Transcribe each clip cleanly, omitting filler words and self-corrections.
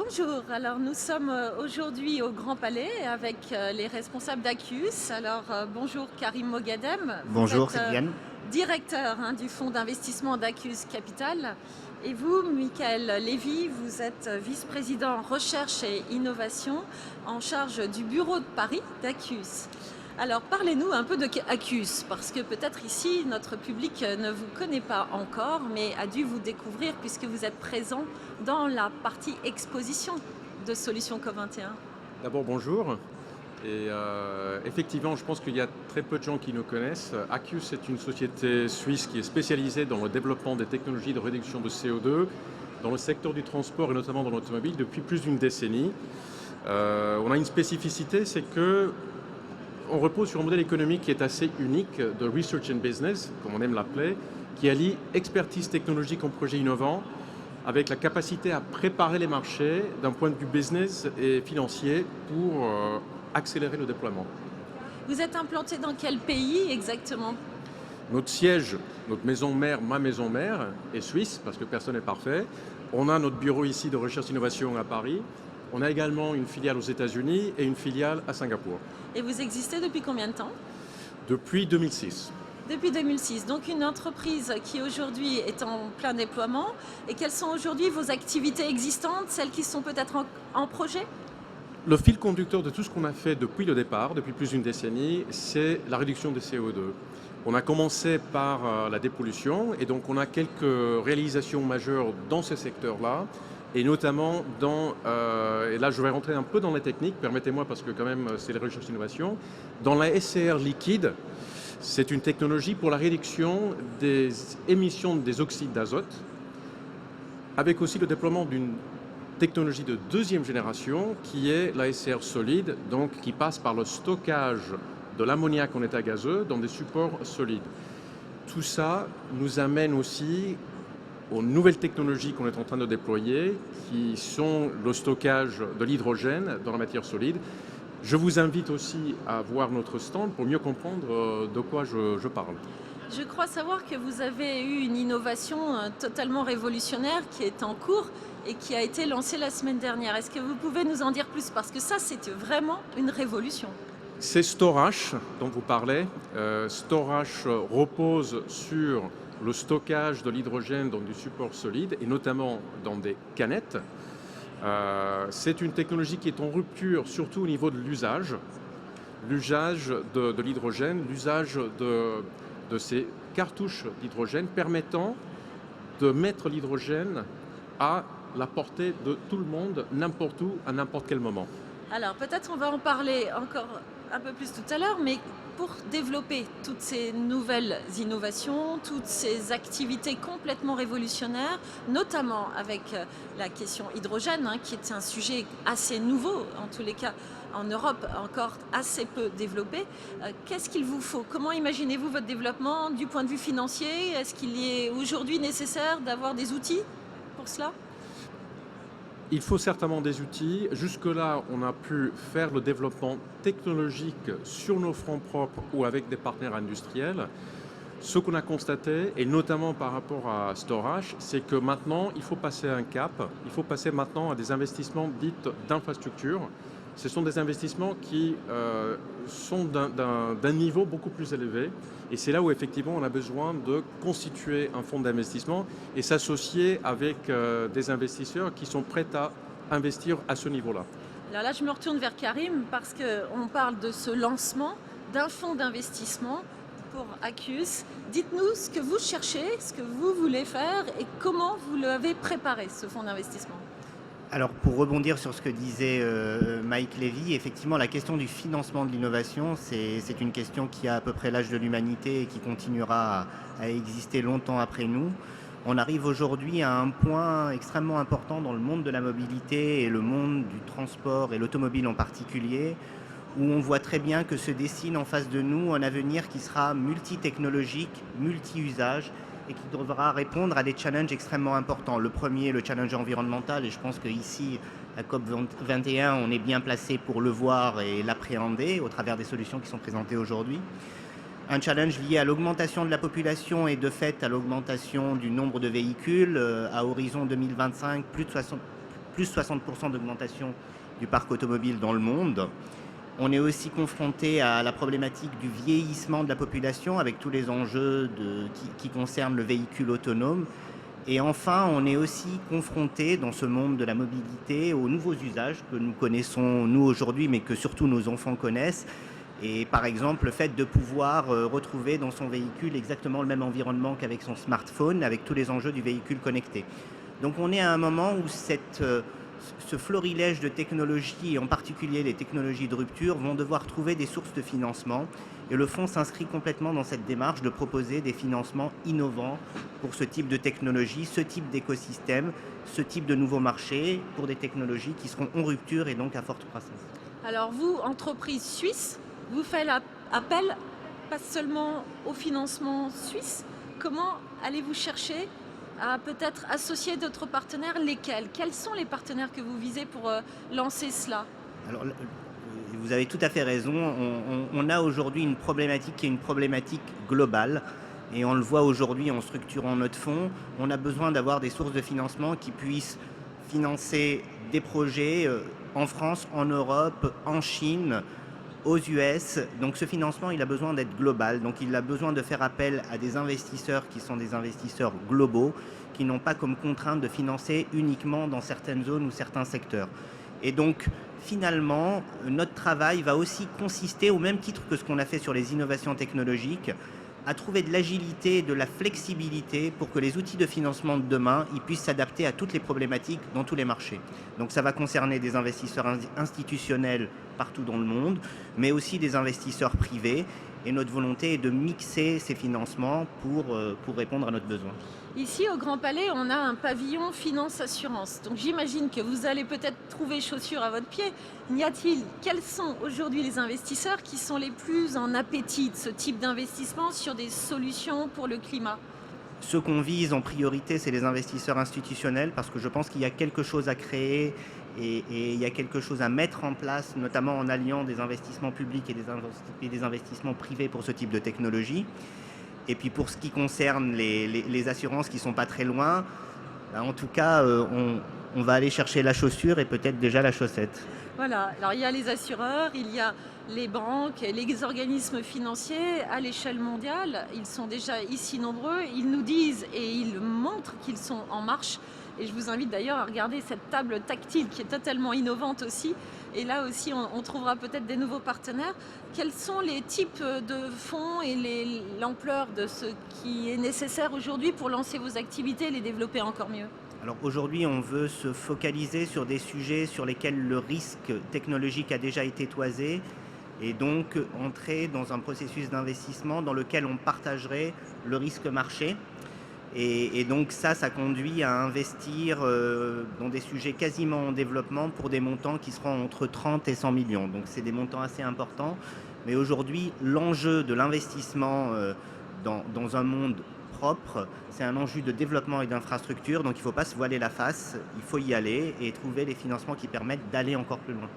Bonjour, alors nous sommes aujourd'hui au Grand Palais avec les responsables d'Accus. Bonjour Karim Mogadem, vous Bonjour êtes Sylviane. directeur du fonds d'investissement d'Accus Capital. Et vous, Michael Lévy, vous êtes vice-président recherche et innovation en charge du bureau de Paris d'Accus. Alors parlez-nous un peu de Accus, parce que peut-être ici notre public ne vous connaît pas encore, mais a dû vous découvrir puisque vous êtes présent dans la partie exposition de Solutions COP21. D'abord, bonjour. Effectivement, je pense qu'il y a très peu de gens qui nous connaissent. Accus est une société suisse qui est spécialisée dans le développement des technologies de réduction de CO2 dans le secteur du transport et notamment dans l'automobile depuis plus d'une décennie. On a une spécificité, c'est que on repose sur un modèle économique qui est assez unique de research and business, comme on aime l'appeler, qui allie expertise technologique en projet innovant avec la capacité à préparer les marchés d'un point de vue business et financier pour accélérer le déploiement. Vous êtes implanté dans quel pays exactement? Notre siège, notre maison mère, ma maison mère, est suisse, parce que personne n'est parfait. On a notre bureau ici de recherche et innovation à Paris. On a également une filiale aux États-Unis et une filiale à Singapour. Et vous existez depuis combien de temps? Depuis 2006. Depuis 2006, donc une entreprise qui aujourd'hui est en plein déploiement. Et quelles sont aujourd'hui vos activités existantes, celles qui sont peut-être en projet? Le fil conducteur de tout ce qu'on a fait depuis le départ, depuis plus d'une décennie, c'est la réduction des CO2. On a commencé par la dépollution et donc on a quelques réalisations majeures dans ce secteur-là. Et notamment et là je vais rentrer un peu dans les techniques, permettez-moi parce que quand même c'est les recherches et innovations, dans la SCR liquide, c'est une technologie pour la réduction des émissions des oxydes d'azote, avec aussi le déploiement d'une technologie de deuxième génération qui est la SCR solide, donc qui passe par le stockage de l'ammoniac en état gazeux dans des supports solides. Tout ça nous amène aussi aux nouvelles technologies qu'on est en train de déployer, qui sont le stockage de l'hydrogène dans la matière solide. Je vous invite aussi à voir notre stand pour mieux comprendre de quoi je parle. Je crois savoir que vous avez eu une innovation totalement révolutionnaire qui est en cours et qui a été lancée la semaine dernière. Est-ce que vous pouvez nous en dire plus? Parce que ça, c'est vraiment une révolution. C'est Storash dont vous parlez. Storash repose sur le stockage de l'hydrogène dans du support solide et notamment dans des canettes. C'est une technologie qui est en rupture surtout au niveau de l'usage de l'hydrogène, l'usage de ces cartouches d'hydrogène permettant de mettre l'hydrogène à la portée de tout le monde, n'importe où, à n'importe quel moment. Alors peut-être on va en parler encore un peu plus tout à l'heure, mais pour développer toutes ces nouvelles innovations, toutes ces activités complètement révolutionnaires, notamment avec la question hydrogène, qui est un sujet assez nouveau, en tous les cas en Europe encore assez peu développé, qu'est-ce qu'il vous faut? Comment imaginez-vous votre développement du point de vue financier? Est-ce qu'il est aujourd'hui nécessaire d'avoir des outils pour cela? Il faut certainement des outils. Jusque-là, on a pu faire le développement technologique sur nos fronts propres ou avec des partenaires industriels. Ce qu'on a constaté, et notamment par rapport à Storage, c'est que maintenant, il faut passer un cap. Il faut passer maintenant à des investissements dits d'infrastructure. Ce sont des investissements qui sont d'un niveau beaucoup plus élevé. Et c'est là où effectivement on a besoin de constituer un fonds d'investissement et s'associer avec des investisseurs qui sont prêts à investir à ce niveau-là. Alors là, je me retourne vers Karim parce qu'on parle de ce lancement d'un fonds d'investissement pour Accus. Dites-nous ce que vous cherchez, ce que vous voulez faire et comment vous l'avez préparé, ce fonds d'investissement. Alors pour rebondir sur ce que disait Mike Lévy, effectivement la question du financement de l'innovation, c'est une question qui a à peu près l'âge de l'humanité et qui continuera à exister longtemps après nous. On arrive aujourd'hui à un point extrêmement important dans le monde de la mobilité et le monde du transport et l'automobile en particulier, où on voit très bien que se dessine en face de nous un avenir qui sera multitechnologique, multi-usage, et qui devra répondre à des challenges extrêmement importants. Le premier, le challenge environnemental, et je pense qu'ici, à COP21, on est bien placé pour le voir et l'appréhender au travers des solutions qui sont présentées aujourd'hui. Un challenge lié à l'augmentation de la population et de fait à l'augmentation du nombre de véhicules. À horizon 2025, plus 60% d'augmentation du parc automobile dans le monde. On est aussi confronté à la problématique du vieillissement de la population avec tous les enjeux qui concernent le véhicule autonome. Et enfin, on est aussi confronté dans ce monde de la mobilité aux nouveaux usages que nous connaissons nous aujourd'hui, mais que surtout nos enfants connaissent. Et par exemple, le fait de pouvoir retrouver dans son véhicule exactement le même environnement qu'avec son smartphone, avec tous les enjeux du véhicule connecté. Donc on est à un moment où ce florilège de technologies, et en particulier les technologies de rupture, vont devoir trouver des sources de financement. Et le fonds s'inscrit complètement dans cette démarche de proposer des financements innovants pour ce type de technologie, ce type d'écosystème, ce type de nouveaux marchés pour des technologies qui seront en rupture et donc à forte croissance. Alors vous, entreprise suisse, vous faites appel pas seulement au financement suisse. Comment allez-vous chercher à peut-être associer d'autres partenaires? Lesquels? Quels sont les partenaires que vous visez pour lancer cela? Alors, vous avez tout à fait raison. On a aujourd'hui une problématique qui est une problématique globale. Et on le voit aujourd'hui en structurant notre fonds. On a besoin d'avoir des sources de financement qui puissent financer des projets en France, en Europe, en Chine, aux US. Donc ce financement, il a besoin d'être global. Donc il a besoin de faire appel à des investisseurs qui sont des investisseurs globaux, qui n'ont pas comme contrainte de financer uniquement dans certaines zones ou certains secteurs. Et donc finalement, notre travail va aussi consister, au même titre que ce qu'on a fait sur les innovations technologiques, à trouver de l'agilité et de la flexibilité pour que les outils de financement de demain ils puissent s'adapter à toutes les problématiques dans tous les marchés. Donc ça va concerner des investisseurs institutionnels partout dans le monde, mais aussi des investisseurs privés. Et notre volonté est de mixer ces financements pour répondre à notre besoin. Ici, au Grand Palais, on a un pavillon finance-assurance. Donc j'imagine que vous allez peut-être trouver chaussures à votre pied. N'y a-t-il, quels sont aujourd'hui les investisseurs qui sont les plus en appétit de ce type d'investissement sur des solutions pour le climat? Ce qu'on vise en priorité, c'est les investisseurs institutionnels, parce que je pense qu'il y a quelque chose à créer et il y a quelque chose à mettre en place, notamment en alliant des investissements publics et des investissements privés pour ce type de technologie. Et puis pour ce qui concerne les assurances qui ne sont pas très loin, en tout cas, on va aller chercher la chaussure et peut-être déjà la chaussette. Voilà, alors il y a les assureurs, il y a les banques, les organismes financiers à l'échelle mondiale. Ils sont déjà ici nombreux, ils nous disent et ils montrent qu'ils sont en marche. Et je vous invite d'ailleurs à regarder cette table tactile qui est totalement innovante aussi. Et là aussi, on trouvera peut-être des nouveaux partenaires. Quels sont les types de fonds et l'ampleur de ce qui est nécessaire aujourd'hui pour lancer vos activités et les développer encore mieux? Alors aujourd'hui, on veut se focaliser sur des sujets sur lesquels le risque technologique a déjà été toisé et donc entrer dans un processus d'investissement dans lequel on partagerait le risque marché. Et donc ça conduit à investir dans des sujets quasiment en développement pour des montants qui seront entre 30 et 100 millions. Donc c'est des montants assez importants. Mais aujourd'hui, l'enjeu de l'investissement dans un monde propre, c'est un enjeu de développement et d'infrastructure. Donc il ne faut pas se voiler la face, il faut y aller et trouver les financements qui permettent d'aller encore plus loin.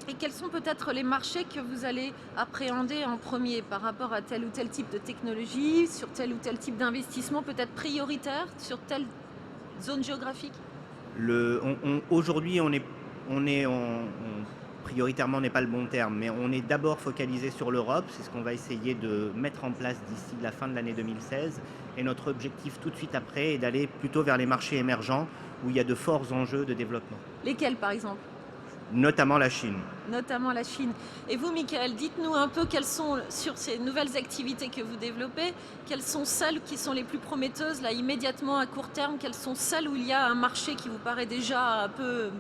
Et quels sont peut-être les marchés que vous allez appréhender en premier par rapport à tel ou tel type de technologie, sur tel ou tel type d'investissement peut-être prioritaire, sur telle zone géographique? Aujourd'hui, prioritairement n'est pas le bon terme, mais on est d'abord focalisé sur l'Europe. C'est ce qu'on va essayer de mettre en place d'ici la fin de l'année 2016. Et notre objectif tout de suite après est d'aller plutôt vers les marchés émergents où il y a de forts enjeux de développement. Lesquels par exemple? Notamment la Chine. Notamment la Chine. Et vous, Michael, dites-nous un peu quelles sont, sur ces nouvelles activités que vous développez, quelles sont celles qui sont les plus prometteuses, là, immédiatement, à court terme, quelles sont celles où il y a un marché qui vous paraît déjà un peu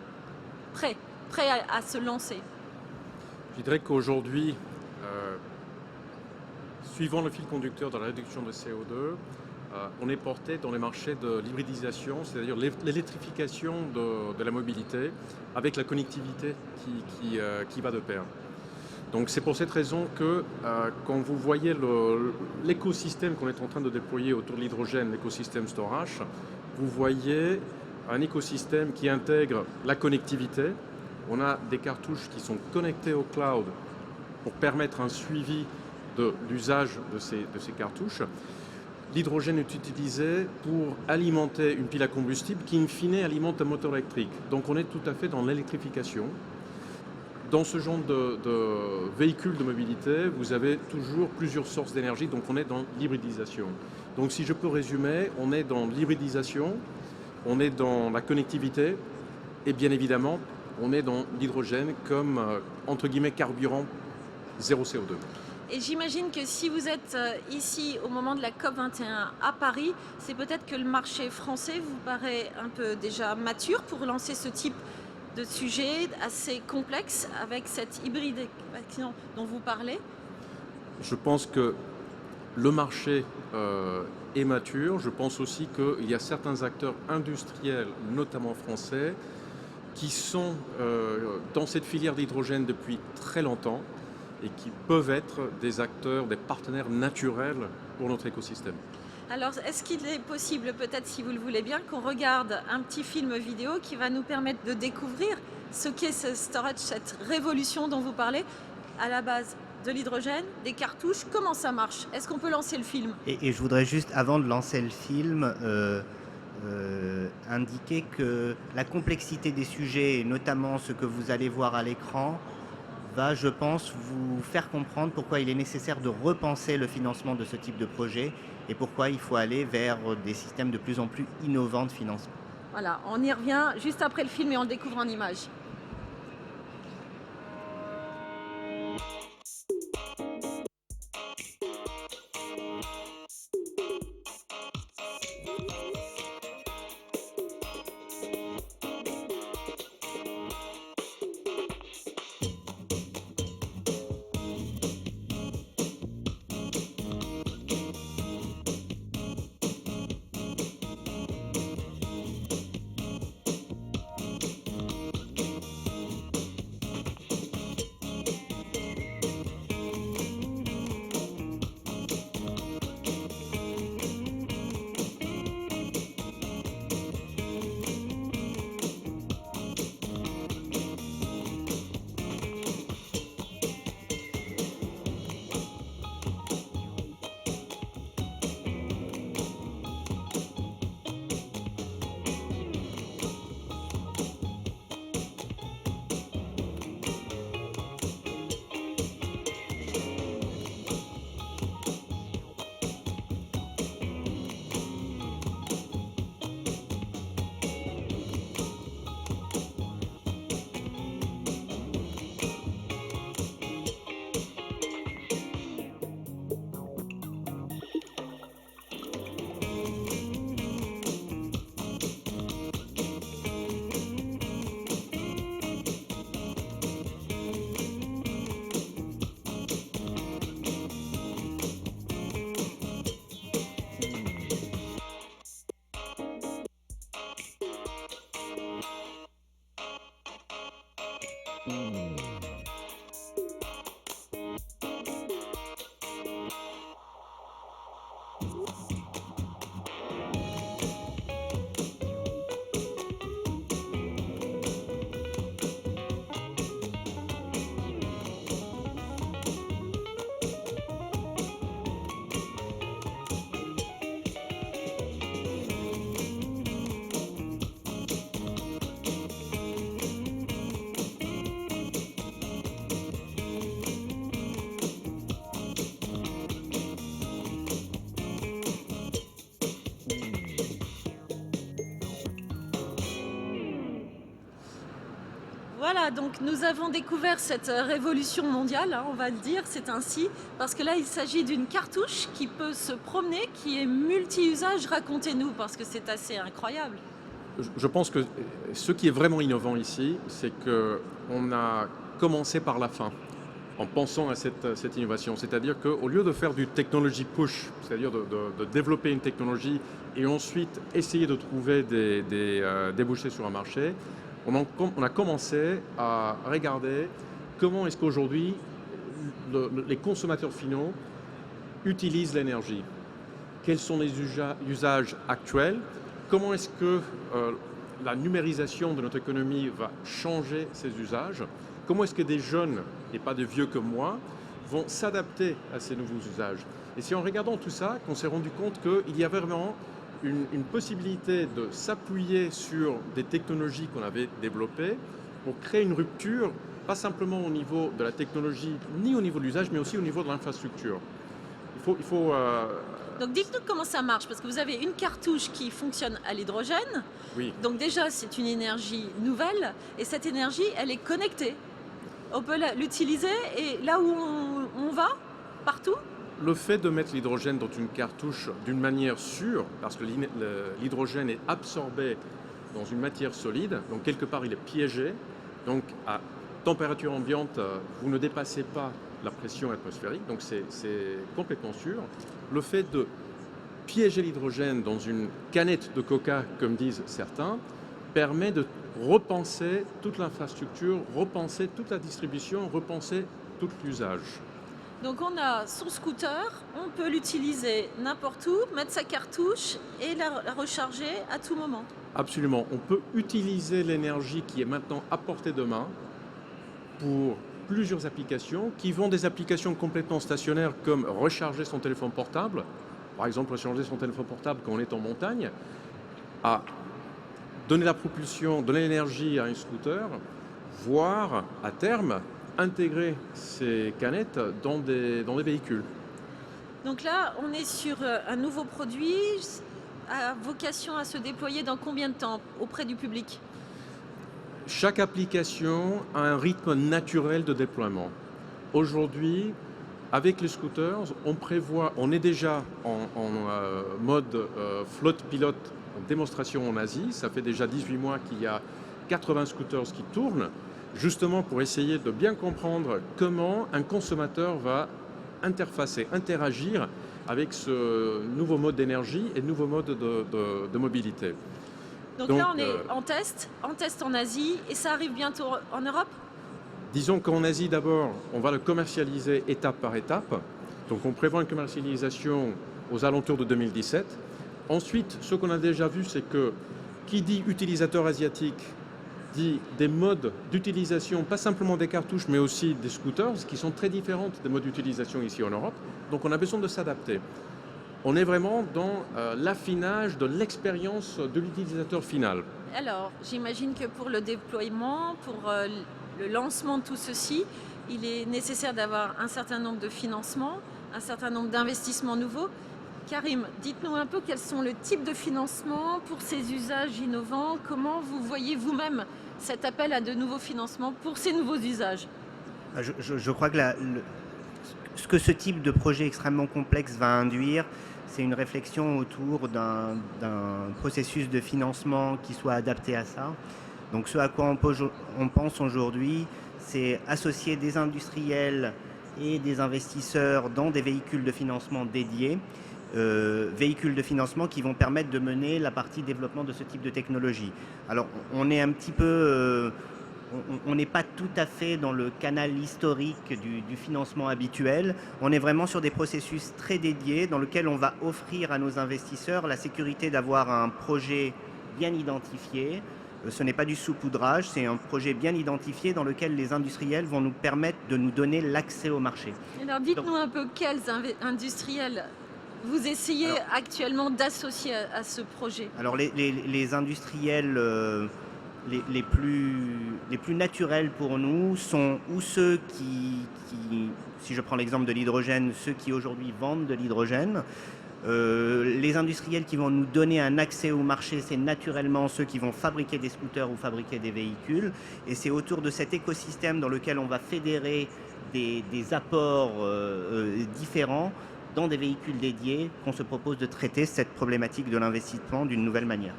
prêt à se lancer? Je dirais qu'aujourd'hui, suivant le fil conducteur de la réduction de CO2, on est porté dans les marchés de l'hybridisation, c'est-à-dire l'électrification de la mobilité avec la connectivité qui va de pair. Donc c'est pour cette raison que quand vous voyez l'écosystème qu'on est en train de déployer autour de l'hydrogène, l'écosystème storage, vous voyez un écosystème qui intègre la connectivité. On a des cartouches qui sont connectées au cloud pour permettre un suivi de l'usage de ces cartouches. l'hydrogène est utilisé pour alimenter une pile à combustible qui, in fine, alimente un moteur électrique. Donc on est tout à fait dans l'électrification. Dans ce genre de véhicules de mobilité, vous avez toujours plusieurs sources d'énergie, donc on est dans l'hybridisation. Donc si je peux résumer, on est dans l'hybridisation, on est dans la connectivité, et bien évidemment, on est dans l'hydrogène comme, entre guillemets, carburant zéro CO2. Et j'imagine que si vous êtes ici au moment de la COP21 à Paris, c'est peut-être que le marché français vous paraît un peu déjà mature pour lancer ce type de sujet assez complexe avec cette hybridation dont vous parlez. Je pense que le marché est mature. Je pense aussi qu'il y a certains acteurs industriels, notamment français, qui sont dans cette filière d'hydrogène depuis très longtemps et qui peuvent être des acteurs, des partenaires naturels pour notre écosystème. Alors, est-ce qu'il est possible, peut-être si vous le voulez bien, qu'on regarde un petit film vidéo qui va nous permettre de découvrir ce qu'est ce storage, cette révolution dont vous parlez, à la base de l'hydrogène, des cartouches, comment ça marche? Est-ce qu'on peut lancer le film? Et je voudrais juste, avant de lancer le film, indiquer que la complexité des sujets, et notamment ce que vous allez voir à l'écran, va, je pense, vous faire comprendre pourquoi il est nécessaire de repenser le financement de ce type de projet et pourquoi il faut aller vers des systèmes de plus en plus innovants de financement. Voilà, on y revient juste après le film et on le découvre en images. Voilà, donc nous avons découvert cette révolution mondiale, hein, on va le dire, c'est ainsi, parce que là il s'agit d'une cartouche qui peut se promener, qui est multi-usage. Racontez-nous, parce que c'est assez incroyable. Je pense que ce qui est vraiment innovant ici, c'est qu'on a commencé par la fin en pensant à cette innovation. C'est-à-dire qu'au lieu de faire du technology push, c'est-à-dire de développer une technologie et ensuite essayer de trouver des débouchés sur un marché, on a commencé à regarder comment est-ce qu'aujourd'hui les consommateurs finaux utilisent l'énergie. Quels sont les usages actuels? Comment est-ce que la numérisation de notre économie va changer ces usages? Comment est-ce que des jeunes, et pas des vieux comme moi, vont s'adapter à ces nouveaux usages. Et c'est en regardant tout ça qu'on s'est rendu compte qu'il y avait vraiment une possibilité de s'appuyer sur des technologies qu'on avait développées pour créer une rupture, pas simplement au niveau de la technologie, ni au niveau de l'usage, mais aussi au niveau de l'infrastructure. Donc dites-nous comment ça marche, parce que vous avez une cartouche qui fonctionne à l'hydrogène. Oui. Donc déjà, c'est une énergie nouvelle, et cette énergie, elle est connectée. On peut l'utiliser, et là où on va, partout. Le fait de mettre l'hydrogène dans une cartouche d'une manière sûre, parce que l'hydrogène est absorbé dans une matière solide, donc quelque part il est piégé, donc à température ambiante, vous ne dépassez pas la pression atmosphérique, donc c'est complètement sûr. Le fait de piéger l'hydrogène dans une canette de coca, comme disent certains, permet de repenser toute l'infrastructure, repenser toute la distribution, repenser tout l'usage. Donc on a son scooter, on peut l'utiliser n'importe où, mettre sa cartouche et la recharger à tout moment. Absolument. On peut utiliser l'énergie qui est maintenant à portée de main pour plusieurs applications qui vont des applications complètement stationnaires comme recharger son téléphone portable, par exemple recharger son téléphone portable quand on est en montagne, à donner la propulsion, donner l'énergie à un scooter, voire à terme intégrer ces canettes dans des véhicules. Donc là, on est sur un nouveau produit à vocation à se déployer dans combien de temps auprès du public ? Chaque application a un rythme naturel de déploiement. Aujourd'hui, avec les scooters, on est déjà en mode flotte pilote en démonstration en Asie. Ça fait déjà 18 mois qu'il y a 80 scooters qui tournent, justement pour essayer de bien comprendre comment un consommateur va interagir avec ce nouveau mode d'énergie et nouveau mode de mobilité. Donc là, on est en test en Asie, et ça arrive bientôt en Europe ? Disons qu'en Asie, d'abord, on va le commercialiser étape par étape. Donc on prévoit une commercialisation aux alentours de 2017. Ensuite, ce qu'on a déjà vu, c'est que qui dit utilisateur asiatique dit des modes d'utilisation, pas simplement des cartouches, mais aussi des scooters, qui sont très différentes des modes d'utilisation ici en Europe. Donc on a besoin de s'adapter. On est vraiment dans l'affinage de l'expérience de l'utilisateur final. Alors, j'imagine que pour le déploiement, pour le lancement de tout ceci, il est nécessaire d'avoir un certain nombre de financements, un certain nombre d'investissements nouveaux. Karim, dites-nous un peu quels sont les types de financements pour ces usages innovants. Comment vous voyez vous-même cet appel à de nouveaux financements pour ces nouveaux usages ? Je crois que ce que ce type de projet extrêmement complexe va induire, c'est une réflexion autour d'un processus de financement qui soit adapté à ça. Donc ce à quoi on pense aujourd'hui, c'est associer des industriels et des investisseurs dans des véhicules de financement dédiés, véhicules de financement qui vont permettre de mener la partie développement de ce type de technologie. Alors on est un petit peu... on n'est pas tout à fait dans le canal historique du financement habituel. On est vraiment sur des processus très dédiés dans lesquels on va offrir à nos investisseurs la sécurité d'avoir un projet bien identifié. Ce n'est pas du saupoudrage, c'est un projet bien identifié dans lequel les industriels vont nous permettre de nous donner l'accès au marché. Alors dites-nous un peu quels industriels vous essayez actuellement d'associer à ce projet. Alors les industriels... Les plus naturels pour nous sont ou ceux qui si je prends l'exemple de l'hydrogène, ceux qui aujourd'hui vendent de l'hydrogène. Les industriels qui vont nous donner un accès au marché, c'est naturellement ceux qui vont fabriquer des scooters ou fabriquer des véhicules. Et c'est autour de cet écosystème dans lequel on va fédérer des apports différents dans des véhicules dédiés qu'on se propose de traiter cette problématique de l'investissement d'une nouvelle manière.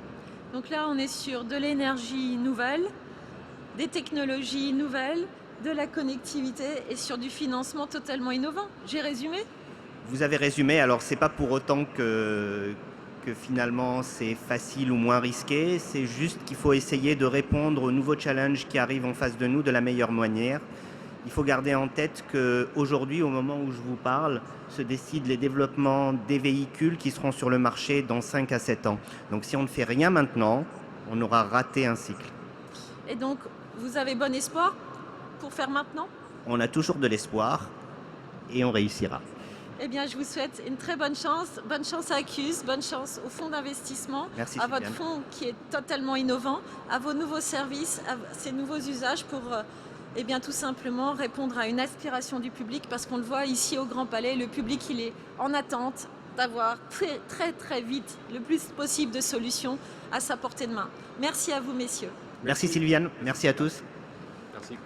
Donc là, on est sur de l'énergie nouvelle, des technologies nouvelles, de la connectivité et sur du financement totalement innovant. J'ai résumé ? Vous avez résumé. Alors, c'est pas pour autant que finalement c'est facile ou moins risqué. C'est juste qu'il faut essayer de répondre aux nouveaux challenges qui arrivent en face de nous de la meilleure manière. Il faut garder en tête qu'aujourd'hui, au moment où je vous parle, se décident les développements des véhicules qui seront sur le marché dans 5 à 7 ans. Donc si on ne fait rien maintenant, on aura raté un cycle. Et donc, vous avez bon espoir pour faire maintenant ? On a toujours de l'espoir. et on réussira. Eh bien, je vous souhaite une très bonne chance à Accuse, bonne chance au fonds d'investissement, Merci, à votre Sylviane. fonds qui est totalement innovant, à vos nouveaux services, à ces nouveaux usages pour eh bien, tout simplement répondre à une aspiration du public, parce qu'on le voit ici au Grand Palais, le public il est en attente d'avoir très vite le plus possible de solutions à sa portée de main. Merci à vous, messieurs. Merci Sylviane, merci à tous. Merci.